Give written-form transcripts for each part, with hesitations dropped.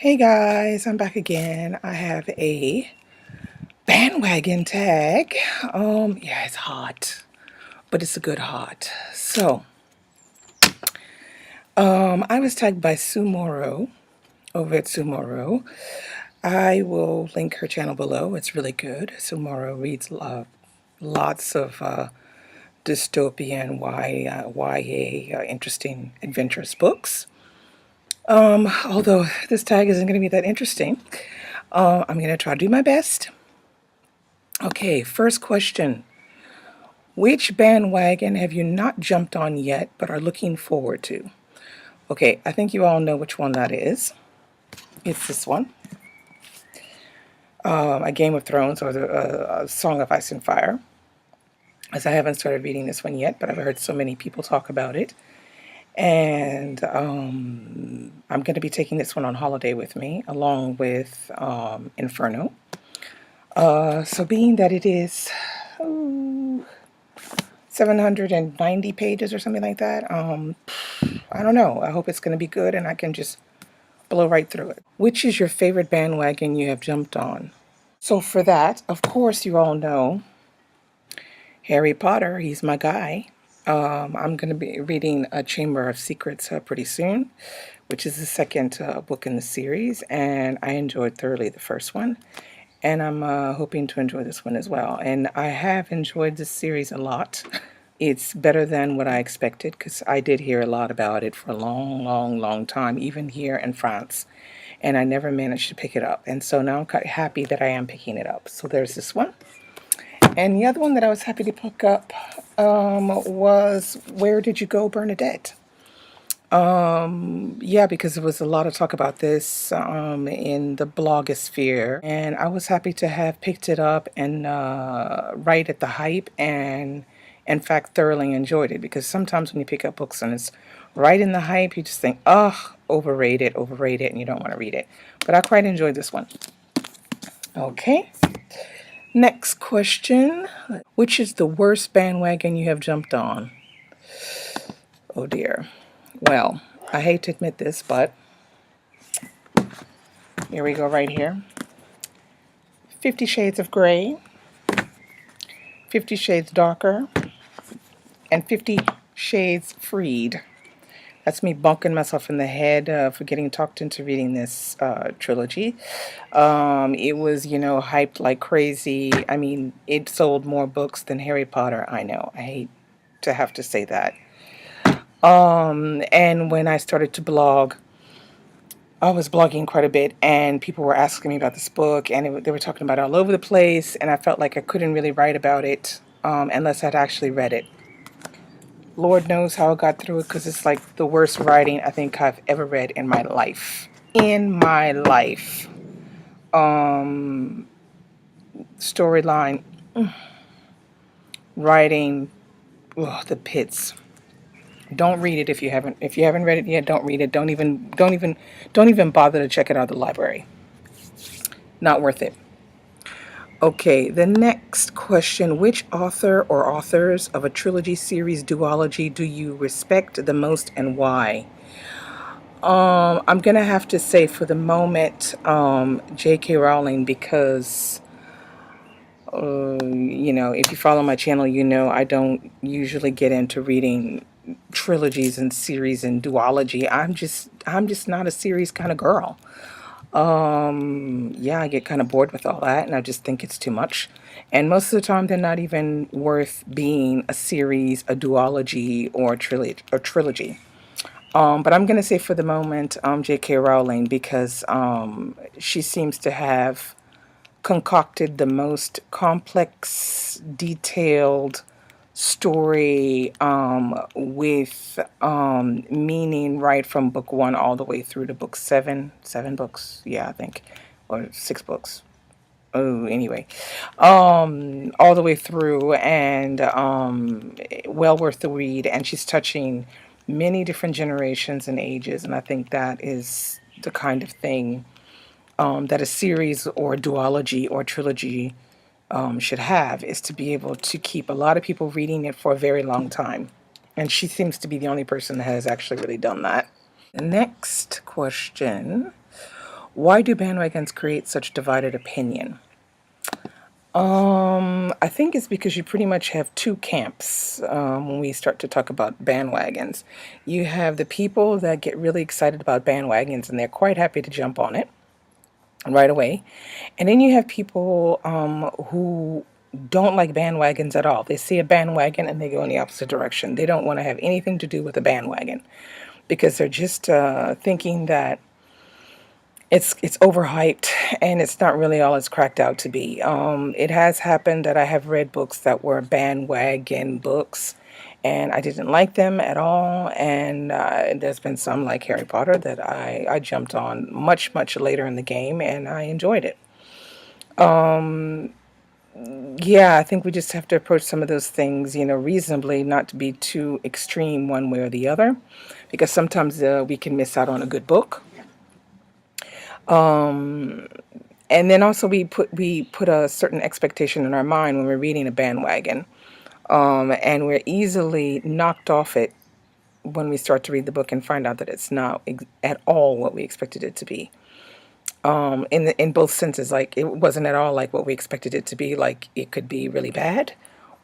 Hey guys, I'm back again. I have a bandwagon tag. Yeah, it's hot, but it's a good hot. So, I was tagged by Moro over at Moro. I will link her channel below. It's really good. Moro reads lots of dystopian YA, interesting, adventurous books. Although this tag isn't going to be that interesting, I'm going to try to do my best. Okay, first question. Which bandwagon have you not jumped on yet but are looking forward to? Okay, I think you all know which one that is. It's this one. A Game of Thrones or the Song of Ice and Fire. As I haven't started reading this one yet, but I've heard so many people talk about it. And I'm going to be taking this one on holiday with me, along with Inferno. So being that it is 790 pages or something like that, I don't know. I hope it's going to be good and I can just blow right through it. Which is your favorite bandwagon you have jumped on? So for that, of course, you all know Harry Potter. He's my guy. I'm going to be reading A Chamber of Secrets pretty soon, which is the second book in the series, and I enjoyed thoroughly the first one, and I'm hoping to enjoy this one as well. And I have enjoyed this series a lot. It's better than what I expected because I did hear a lot about it for a long time, even here in France, and I never managed to pick it up. And so now I'm quite happy that I am picking it up. So there's this one. And the other one that I was happy to pick up was Where Did You Go, Bernadette? Yeah, because there was a lot of talk about this in the blogosphere, and I was happy to have picked it up and right at the hype, and in fact thoroughly enjoyed it, because sometimes when you pick up books and it's right in the hype, you just think, oh, overrated, and you don't want to read it. But I quite enjoyed this one. Okay. Next question. Which is the worst bandwagon you have jumped on? Oh dear. Well, I hate to admit this, but here we go right here. 50 Shades of Grey, 50 Shades Darker, and 50 Shades Freed. That's me bonking myself in the head for getting talked into reading this trilogy. It was, hyped like crazy. I mean, it sold more books than Harry Potter. I know. I hate to have to say that. And when I started to blog, I was blogging quite a bit, and people were asking me about this book, and they were talking about it all over the place, and I felt like I couldn't really write about it unless I'd actually read it. Lord knows how I got through it, because it's like the worst writing I think I've ever read in my life. Storyline, writing, the pits. Don't read it if you haven't read it yet. Don't read it. Don't even bother to check it out at the library. Not worth it. Okay, the next question. Which author or authors of a trilogy, series, duology do you respect the most, and why? I'm going to have to say for the moment J.K. Rowling, because, if you follow my channel, I don't usually get into reading trilogies and series and duology. I'm just not a series kind of girl. Yeah, I get kind of bored with all that, and I just think it's too much. And most of the time, they're not even worth being a series, a duology, or a trilogy. But I'm going to say for the moment, J.K. Rowling, because she seems to have concocted the most complex, detailed story with meaning right from book 1 all the way through to book 7 books, yeah, I think, or 6 books. Oh, anyway, all the way through, and well worth the read. And she's touching many different generations and ages, and I think that is the kind of thing that a series or a duology or trilogy should have, is to be able to keep a lot of people reading it for a very long time. And she seems to be the only person that has actually really done that. The next question. Why do bandwagons create such divided opinion? I think it's because you pretty much have two camps when we start to talk about bandwagons. You have the people that get really excited about bandwagons and they're quite happy to jump on it right away. And then you have people who don't like bandwagons at all. They see a bandwagon and they go in the opposite direction. They don't want to have anything to do with a bandwagon because they're just thinking that it's overhyped and it's not really all it's cracked out to be. It has happened that I have read books that were bandwagon books and I didn't like them at all. And there's been some like Harry Potter that I jumped on much, much later in the game and I enjoyed it. Yeah, I think we just have to approach some of those things, reasonably, not to be too extreme one way or the other, because sometimes we can miss out on a good book. And then also we put a certain expectation in our mind when we're reading a bandwagon, and we're easily knocked off it when we start to read the book and find out that it's not at all what we expected it to be. In both senses, like it wasn't at all like what we expected it to be. Like it could be really bad,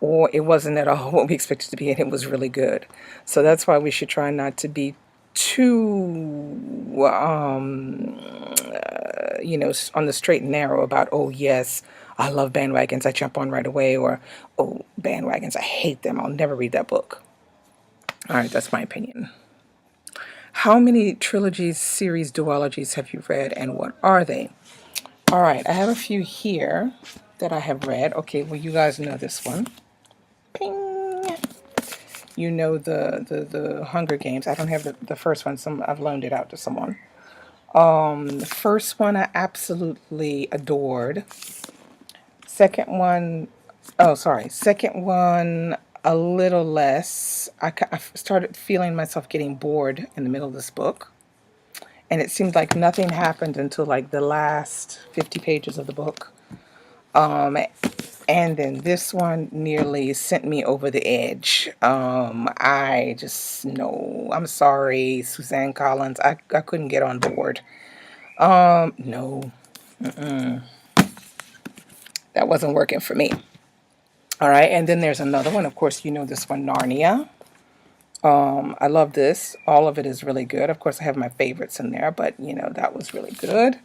or it wasn't at all what we expected it to be, and it was really good. So that's why we should try not to be too on the straight and narrow about, oh, yes, I love bandwagons, I jump on right away, or, oh, bandwagons, I hate them, I'll never read that book. All right, that's my opinion. How many trilogies, series, duologies have you read, and what are they? All right, I have a few here that I have read. Okay, well, you guys know this one. Ping. You know the Hunger Games. I don't have the first one. I've loaned it out to someone. The first one I absolutely adored. Second one, oh, sorry. Second one, a little less. I started feeling myself getting bored in the middle of this book. And it seemed like nothing happened until like the last 50 pages of the book. And then this one nearly sent me over the edge. I just, no, I'm sorry, Suzanne Collins. I couldn't get on board. No, that wasn't working for me. All right, and then there's another one. Of course, you know this one, Narnia. I love this. All of it is really good. Of course, I have my favorites in there, but that was really good.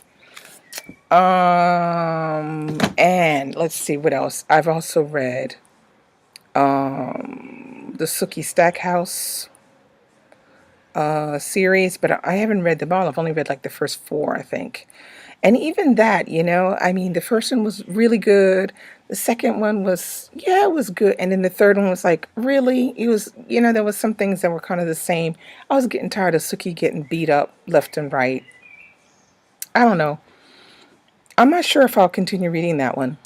And let's see what else. I've also read the Sookie Stackhouse series, but I haven't read them all. I've only read like the first four, I think. And even that, I mean, the first one was really good. The second one was, yeah, it was good. And then the third one was like, really? It was, there was some things that were kind of the same. I was getting tired of Sookie getting beat up left and right. I don't know. I'm not sure if I'll continue reading that one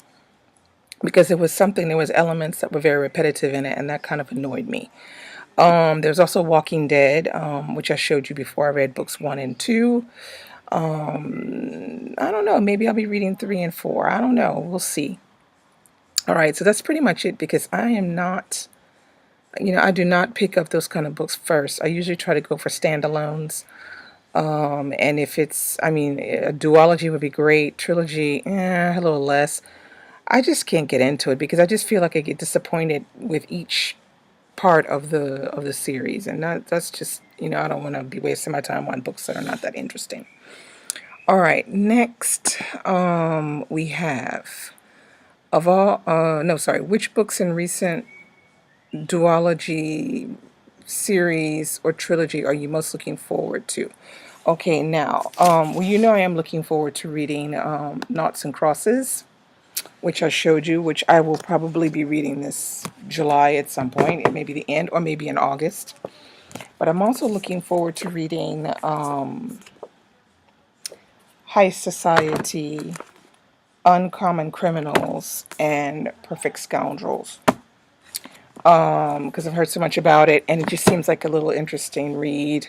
because there was elements that were very repetitive in it, and that kind of annoyed me. There's also Walking Dead, which I showed you before. I read books 1 and 2. I don't know. Maybe I'll be reading 3 and 4. I don't know. We'll see. All right. So that's pretty much it because I am not, I do not pick up those kind of books first. I usually try to go for standalones. And if it's, I mean, a duology would be great. Trilogy, a little less. I just can't get into it because I just feel like I get disappointed with each part of the series, and that's just, I don't want to be wasting my time on books that are not that interesting. All right, next we have which books in recent duology series or trilogy are you most looking forward to? Okay, now, well, I am looking forward to reading Noughts and Crosses, which I showed you, which I will probably be reading this July at some point. It may be the end or maybe in August. But I'm also looking forward to reading High Society, Uncommon Criminals, and Perfect Scoundrels. Because I've heard so much about it, and it just seems like a little interesting read.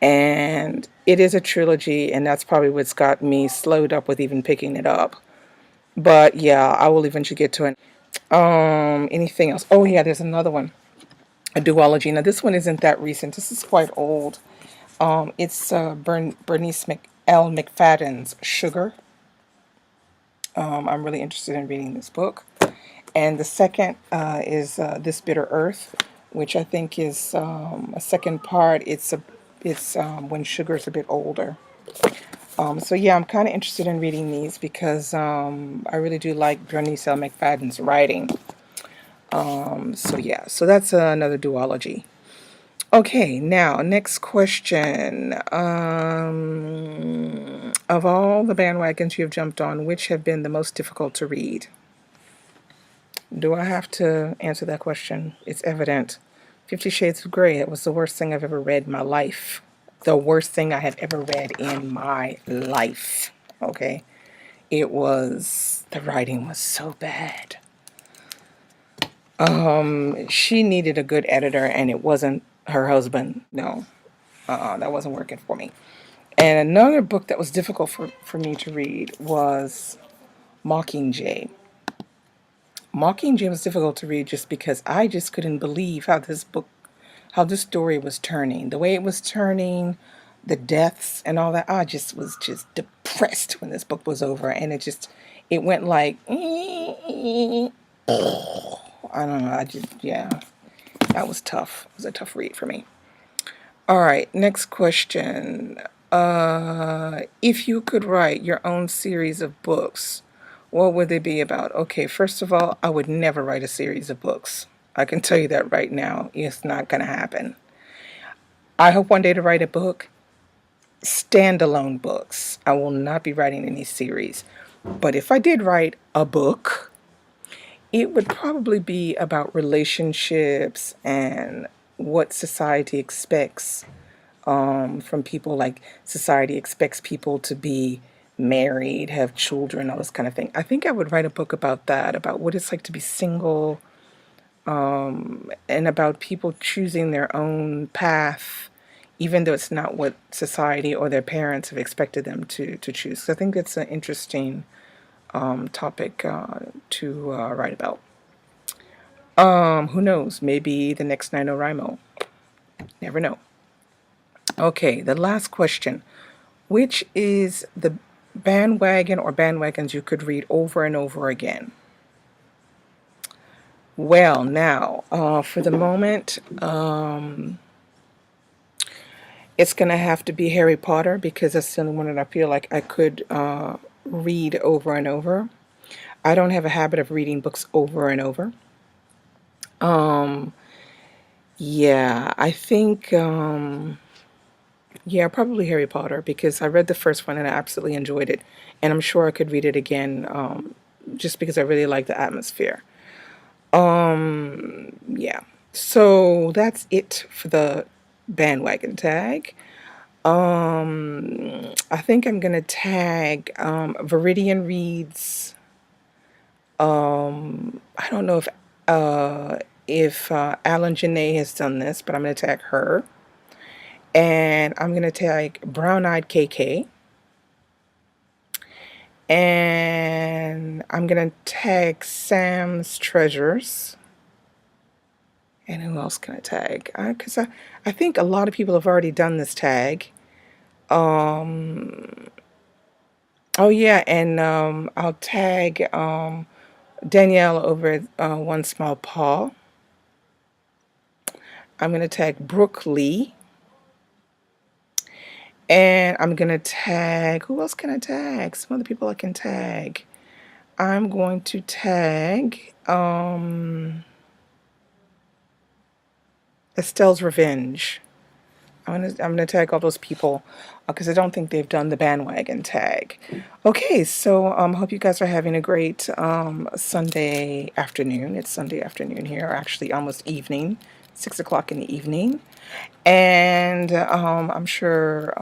And it is a trilogy, and that's probably what's got me slowed up with even picking it up. But yeah, I will eventually get to it. Anything else? Oh yeah, there's another one, a duology. Now this one isn't that recent. This is quite old. It's Bernice L. McFadden's Sugar. I'm really interested in reading this book. And the second is This Bitter Earth, which I think is a second part. It's when sugar's a bit older. So yeah, I'm kind of interested in reading these because I really do like Bernice L. McFadden's writing. So yeah, so that's another duology. Okay, now next question. Of all the bandwagons you have jumped on, which have been the most difficult to read? Do I have to answer that question? It's evident. 50 Shades of Grey, it was the worst thing I've ever read in my life. The worst thing I have ever read in my life. Okay? It was, the writing was so bad. She needed a good editor, and it wasn't her husband. No, that wasn't working for me. And another book that was difficult for me to read was Mockingjay. Mockingjay was difficult to read just because I just couldn't believe how this story was turning. The way it was turning, the deaths and all that. I just was just depressed when this book was over, and it went like, I don't know. Yeah, that was tough. It was a tough read for me. All right, next question. If you could write your own series of books, what would they be about? Okay, first of all, I would never write a series of books. I can tell you that right now. It's not going to happen. I hope one day to write a book, standalone books. I will not be writing any series. But if I did write a book, it would probably be about relationships and what society expects from people. Like society expects people to be married, have children, all this kind of thing. I think I would write a book about that, about what it's like to be single, and about people choosing their own path, even though it's not what society or their parents have expected them to choose. So I think it's an interesting topic to write about. Who knows? Maybe the next NaNoWriMo. Never know. Okay, the last question. Which is the bandwagon or bandwagons you could read over and over again? Well, now, for the moment, it's going to have to be Harry Potter because that's the only one that I feel like I could read over and over. I don't have a habit of reading books over and over. Yeah, I think, yeah, probably Harry Potter because I read the first one and I absolutely enjoyed it. And I'm sure I could read it again just because I really like the atmosphere. Yeah. So that's it for the bandwagon tag. I think I'm gonna tag Viridian Reads. I don't know if Alan Janae has done this, but I'm gonna tag her. And I'm gonna tag Brown Eyed KK. And I'm gonna tag Sam's Treasures. And who else can I tag? Because I think a lot of people have already done this tag. Oh yeah, and I'll tag Danielle over at One Small Paw. I'm gonna tag Brooke Lee. And I'm gonna tag, who else can I tag? Some other people I can tag. I'm going to tag Estelle's Revenge. I'm gonna tag all those people because I don't think they've done the bandwagon tag. Okay, so hope you guys are having a great Sunday afternoon. It's Sunday afternoon here, actually almost evening, 6 o'clock in the evening. And I'm sure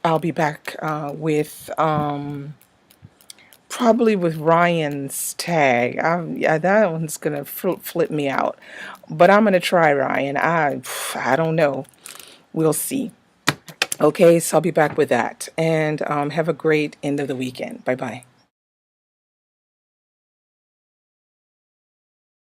I'll be back with probably with Ryan's tag. Yeah, that one's gonna flip me out, but I'm gonna try Ryan. I don't know. We'll see. Okay, so I'll be back with that, and have a great end of the weekend. Bye bye.